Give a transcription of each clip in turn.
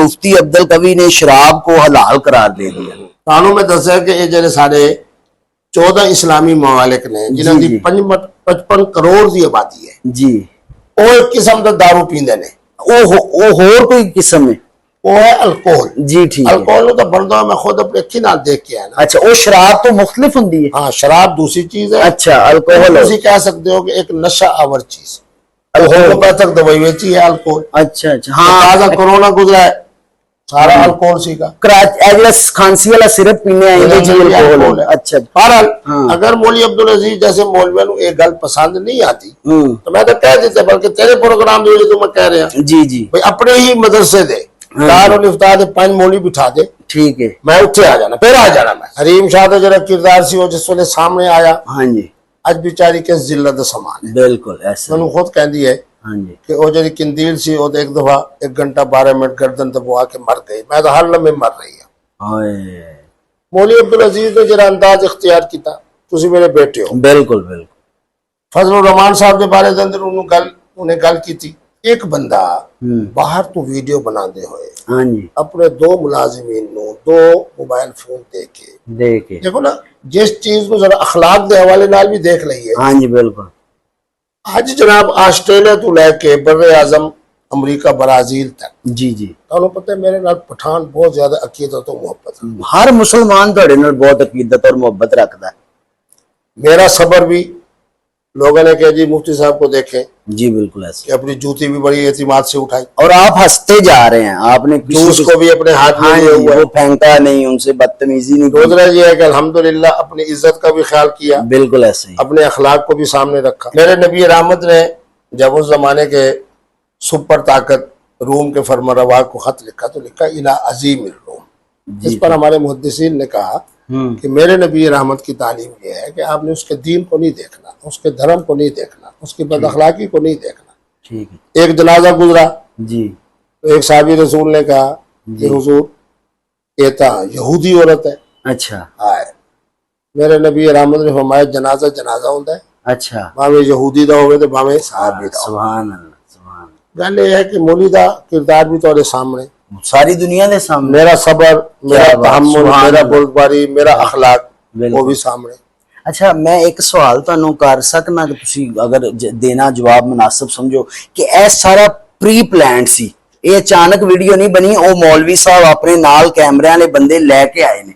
मुफ्ती अब्दुल कवी ने शराब को हलाल करार दे दिया। कानून में दसा कि ये जेडे सारे 14 इस्लामी ममालिक ने जिन्हों की 55 करोड़ की आबादी है जी, वो एक किस्म का दारू पींदे ने। वो होर कोई किस्म है, वो है अल्कोहल जी ठीक है। अल्कोहल तो बनता मैं खुद अपने अखी नाल देख के आया ना। अच्छा, वो शराब तो मुख्तलिफ होंदी है। हाँ, शराब दूसरी चीज है। अच्छा, अल्कोहल तुम कह सकते हो कि एक नशा आवर चीज, होम्योपैथिक दवाई बेची है अल्कोहल। अच्छा अच्छा, हाँ, ताजा कोरोना गुजरा है, सारा अल्कोहल सी का। खांसी वाला सिरप पीने आए थे जी, अल्कोहल है। अच्छा, बहरहाल हाँ। अगर मौलवी अब्दुल अजीज जैसे मौलवियों को एक गल पसंद नहीं आती तो मैं तो कह देते, बल्कि तेरे प्रोग्राम जो तुम मैं कह रहा जी जी, भाई अपने ही मदरसे दे दारुल इफ्ता दे 5 मौलवी बिठा दे, ठीक है, मैं उठे आ जाना, फिर आ जाना। मैं हरीम शाह का जरा किरदार सी वो जिस वेले सामने आया, हाँ जी, अज बेचारी किस जिल्लत दा समान है। बिल्कुल ऐसा, मैनू खुद कहती है हाँ जी, कि वो जी किंदील सी वो एक दफा 1 घंटा 12 मिनट गर्दन दबा के मर गई। मैं तो हर लम्हे मर रही हूँ। मौलवी अब्दुल अजीज ने जरा अंदाज इख्तियार किया, तुसी मेरे बेटे हो। बिल्कुल बिल्कुल, फजल रहमान साहब के बारे अंदर उन्हें गल की थी। एक बंदा बाहर तो वीडियो बनाते हुए हाँ जी, अपने 2 मुलाजिमीन नो 2 मोबाइल फोन दे के देखो ना, जिस चीज को जरा अखलाक के हवाले नाल भी देख लीए। हाँ जी, बिल्कुल। आज जनाब ऑस्ट्रेलिया तो लैके बर्रे आजम अमरीका ब्राजील तक, जी जी, तो पता है मेरे नाल पठान बहुत ज्यादा अकीदत और मोहब्बत है। हर मुसलमान तुहाडे नाल बहुत अकीदत और मोहब्बत रखता है। मेरा सबर भी लोगों ने कहा जी मुफ्ती साहब को देखें जी, बिल्कुल ऐसे, कि अपनी जूती भी बड़ी एतिमाद से उठाई और आप हंसते जा रहे हैं। आपने जूस को भी अपने हाथ में लिया हुआ है, वो फेंका नहीं, उनसे बदतमीजी नहीं की। दूसरा ये है कि अल्हम्दुलिल्लाह अपनी इज्जत का भी ख्याल किया, बिल्कुल ऐसे ही, अपने अखलाक को भी सामने रखा। मेरे नबी रहमत ने जब उस जमाने के सुपर ताकत रूम के फरमारवा को खत लिखा तो लिखा इला अजीम रूम। इस पर हमारे मुहद्दिसीन ने कहा कि मेरे नबी रहमत की तालीम यह है कि आपने उसके दीन को नहीं देखना, उसके धर्म को नहीं देखना, उसकी बदअखलाकी को नहीं देखना। ठीक है, एक जनाजा गुजरा जी, तो एक साहबी रसूल ने कहा कि हुजूर ये तो यहूदी औरत है। अच्छा, हाय, मेरे नबी रहमत ने फरमाया जनाजा जनाजा होता है, अच्छा, भावे यहूदी दा होवे ते भावे साहबी दा। सुभान अल्लाह, सुभान अल्लाह। गल ये है कि मौली दा किरदार भी तुहाडे सामने, सारी दुनिया के सामने, मेरा सबर, मेरा तहम्मुल, मेरा बुर्दबारी, मेरा अखलाक वो भी सामने। अच्छा, मैं एक सवाल तुहानू कर सकना कि तुसी अगर देना जवाब मुनासिब समझो कि ए सारा प्री प्लान सी, ये अचानक वीडियो नहीं बनी, वो मौलवी साहब अपने नाल कैमरे वाले बंदे लैके आए ने,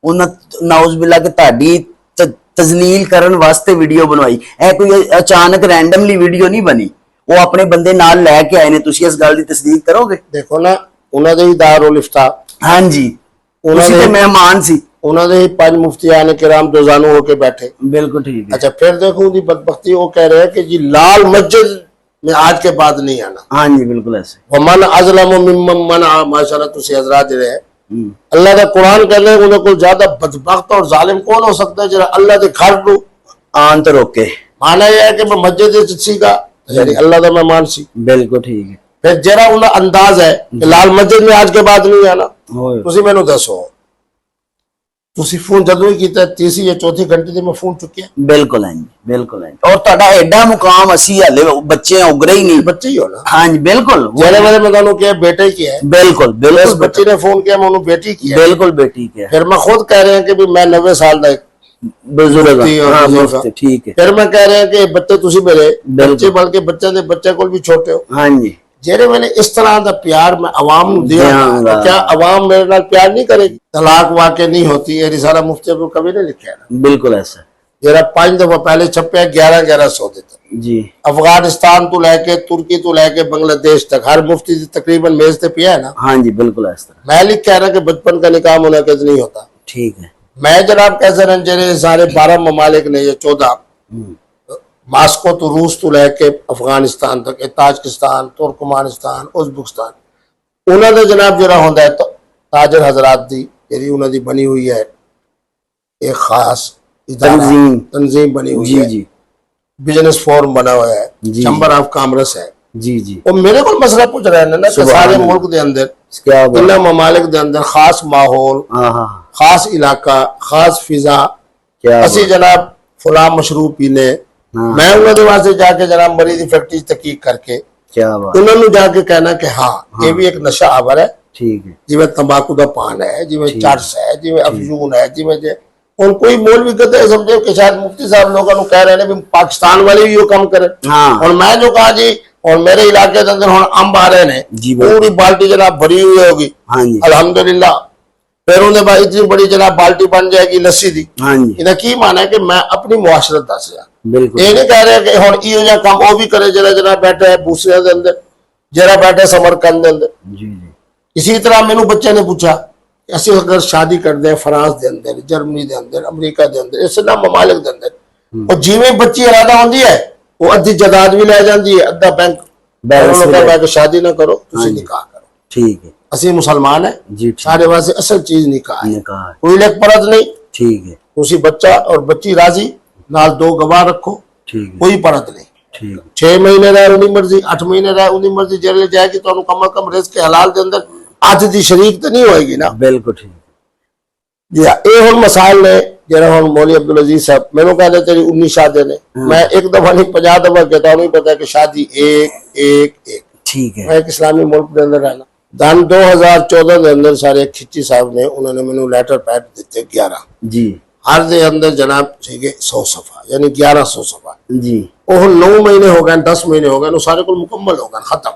उन्हें नाउज़बिल्ला कि ताड़ी तजलील करन वास्ते वीडियो बनवाई, ए कोई अचानक रैंडमली वीडियो नहीं बनी, वो अपने बंदे नाल लैके आए ने। तुसी इस गल दी तस्दीक करोगे? देखो ना, उन्होंने ही दारुल इफ्ता, हाँ जी, उन्होंने ते मेहमान सी, उन्होंने ही 5 मुफ्तियान किराम दोजानू होके बैठे। बिल्कुल ठीक है। अच्छा, फिर देखो उनकी बदबख्ती, वो कह रहे हैं कि जी लाल मस्जिद में आज के बाद नहीं आना। हाँ जी, बिल्कुल ऐसे, वमन अज़लम मिम्मन मना, माशाल्लाह तुसी हजरात रहे हैं अल्लाह का कुरान कह रहे उन्हें कोई ज्यादा बदबख्त और जालिम कौन हो सकता है जरा अल्लाह के घर को आन तो रोके। माना यह है कि मैं मस्जिद सी का यानी अल्लाह का मेहमान सी। बिल्कुल ठीक है। फिर जरा उन्हें अंदाज है कि लाल मस्जिद में आज के बाद नहीं आना। तुसी मैनू दसो, तुसी फोन जदों ही कीता तीसरी या चौथी घंटे ते मैं फोन चुकिया। बिल्कुल है, बिल्कुल है। और तुहाडा एडा मुकाम असी हले बच्चे उगरे ही नहीं, बच्चे ही हो ना। हाँ जी, बिल्कुल। जेरे मेरे मैं तुहानू किया बेटे की है। बिल्कुल बिल्कुल, इस बच्चे ने फोन किया, मैं उन्हें बेटी की है। बिल्कुल बेटी की है। फिर मैं खुद कह रहे हैं कि भी मैं 90 साल का बुजुर्ग, हाँ, बुजुर्ग, ठीक है। फिर मैं कह रहे हैं कि बच्चे तुसी मेरे बच्चे बल्कि बच्चे दे बच्चे को भी छोटे हो। हाँ जी, जेरे मैंने इस तरह का प्यार मैं अवाम नू दिया तो क्या अवाम मेरे नाल प्यार नहीं करेगी? तलाक वाकई नहीं होती, ये रिसाला मुफ्ती अब्दुल कवी ने लिखा है ना। बिल्कुल ऐसा। जरा 5 दफा पहले छपे 1100 देते जी। अफगानिस्तान तो लैके तुर्की तो लैके बांग्लादेश तक हर मुफ्ती तकरीबन मेजते पिया है ना। हाँ जी, बिल्कुल ऐसा। मैं लिख कह रहा कि बचपन का निकाह मुनक़िद नहीं होता। ठीक है। मैं जनाब कैसे रंजरे सारे 12 ममालिक ने, ये 14 मास्को तो रूस तो लैके अफगानिस्तान तक, ताजिकिस्तान, तुर्कमानिस्तान, उज़्बेकिस्तान, उन्होंने जनाब जरा होंदा है तो ताजर हजरात दी जी उन्होंने बनी हुई है एक खास तंजीम बनी हुई है जी। बिजनेस फोरम बना हुआ है, चैम्बर ऑफ कॉमर्स है जी जी। वो मेरे को मसला पूछ रहे हैं ना कि सारे मुल्क के अंदर इन ममालिक के अंदर खास माहौल, खास इलाका, खास फिजा, असी जनाब फुला मशरूब पीने, मैं उन्होंने वास्ते जाके जनाब मरी की फैक्ट्री तहकीक करके उन्होंने जाके कहना कि हाँ ये भी एक नशा आवर है, ठीक है जिमें तंबाकू का पान है, जिमें चरस है, जिमें अफजून है, जिमें जे और कोई मौलवी कहते हैं समझे कि शायद मुफ्ती साहब लोगों कह रहे हैं भी पाकिस्तान वाले भी यो काम करें। हाँ। और मैं जो कहा जी, और मेरे इलाके के अंदर हम अंब आ रहे हैं जी बिल्कुल। पूरी बाल्टी जनाब भरी हुई होगी, हाँ जी अल्हम्दुलिल्लाह। फिर उन्हें भाई इतनी बड़ी जनाब बाल्टी बन जाएगी लस्सी दी। हाँ जी इन्हें की माना है कि मैं अपनी मुआशरत दस बिल्कुल ये नहीं कह रहे कि हम इो जा काम वो भी करे जरा जरा बैठे है भूसिया के अंदर, जरा बैठे समरकंद के अंदर। जी जी इसी तरह मैनू बच्चे ने पूछा असि अगर शादी करते हैं फ्रांस के अंदर, जर्मनी के अंदर, अमरीका के अंदर, इस ना ममालिक के अंदर, और जिमें बच्ची इरादा होती है वो अद्धी जायदाद भी लै जाती है, अद्धा बैंक बैलेंस भी ले- बैठ शादी ना करो, तुसी निकाह करो। ठीक है असि मुसलमान है, जी ठीक सारे वास्ते असल चीज निकाह है, निकाह है, कोई लेख परत नहीं। ठीक है तुसी बच्चा और बच्ची राजी नाल 2 गवाह रखो, ठीक है कोई परत नहीं। ठीक है 6 महीने रहे उन्नी मर्जी, 8 महीने रहे उन्नी मर्जी, जेल जाएगी तो कम कम रिस्क के हलाल के अंदर आज दी शरीक तो नहीं होएगी ना। बिल्कुल ठीक जी ये हम मसाइल ने जरा हम मौली अब्दुल अजीज साहब मैंने कहते तेरी 19 शादी ने, मैं एक दफा नहीं 50 दफा कहता हूँ, नहीं पता कि शादी एक एक एक। ठीक है मैं एक इस्लामी मुल्क के अंदर रहना सन 2014 के अंदर सारे खिच्ची साहब ने उन्होंने मैंने लेटर पैड दिते 11 जी हर दे अंदर जनाब सीगे 100 सफा यानी 1100 सफा। जी ਉਹ 9 महीने हो गए 10 महीने हो गए सारे को मुकम्मल हो गए खत्म।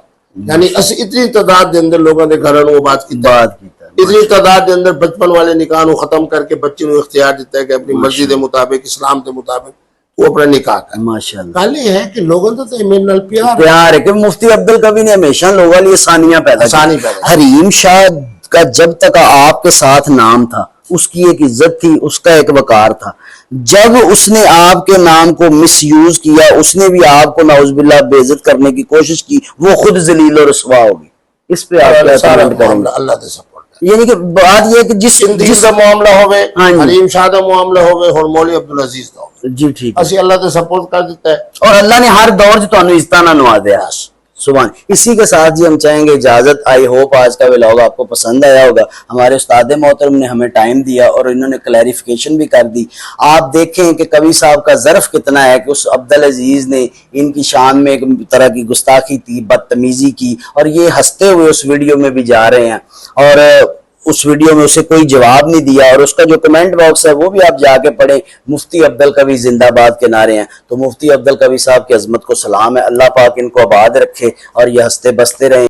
यानी असि इतनी तादाद के अंदर लोगों के घर वो बात की बात की इतनी तादाद के अंदर बचपन वाले निकाह को खत्म करके बच्चे को इख्तियार दिता है कि अपनी मर्जी के मुताबिक इस्लाम के मुताबिक वो अपना निकाह करे। माशाल्लाह गल ये है कि लोगों तो मेरे नाल प्यार प्यार है कि मुफ्ती अब्दुल कवी ने हमेशा लोगों लिए आसानियां पैदा की। आसानी पैदा की। हरीम शाह का जब तक आपके साथ नाम था उसकी एक इज्जत थी, उसका एक वकार था। जब उसने आपके नाम को मिसयूज किया, उसने भी आपको नाउजुबिल्लाह बेइज्जत करने की कोशिश की, वो खुद जलील और रुसवा होगी। इस पे आप क्या सारा कमेंट करेंगे? मामला अल्लाह दे सपोर्ट है। यानी कि बात यह है कि जिस जिस का मामला होवे, हाँ जी। हरीम शाह का मामला होवे और मौली अब्दुल अजीज का होवे, जी ठीक है, असि अल्लाह दे सपोर्ट कर देता है। और अल्लाह ने हर दौर च तुहानू इज्जत ना नवा दिया। सुभान। इसी के साथ जी हम चाहेंगे इजाजत। आई होप आज का व्लॉग आपको पसंद आया होगा। हमारे उस्ताद मोहतरम ने हमें टाइम दिया और इन्होंने क्लैरिफिकेशन भी कर दी। आप देखें कि कवि साहब का ज़र्फ कितना है कि उस अब्दुल अजीज ने इनकी शान में एक तरह की गुस्ताखी की, बदतमीजी की, और ये हंसते हुए उस वीडियो में भी जा रहे हैं और उस वीडियो में उसे कोई जवाब नहीं दिया। और उसका जो कमेंट बॉक्स है वो भी आप जाके पढ़ें, मुफ्ती अब्दुल कवी जिंदाबाद के नारे हैं। तो मुफ्ती अब्दुल कवी साहब की अजमत को सलाम है। अल्लाह पाक इनको आबाद रखे और ये हंसते बसते रहें।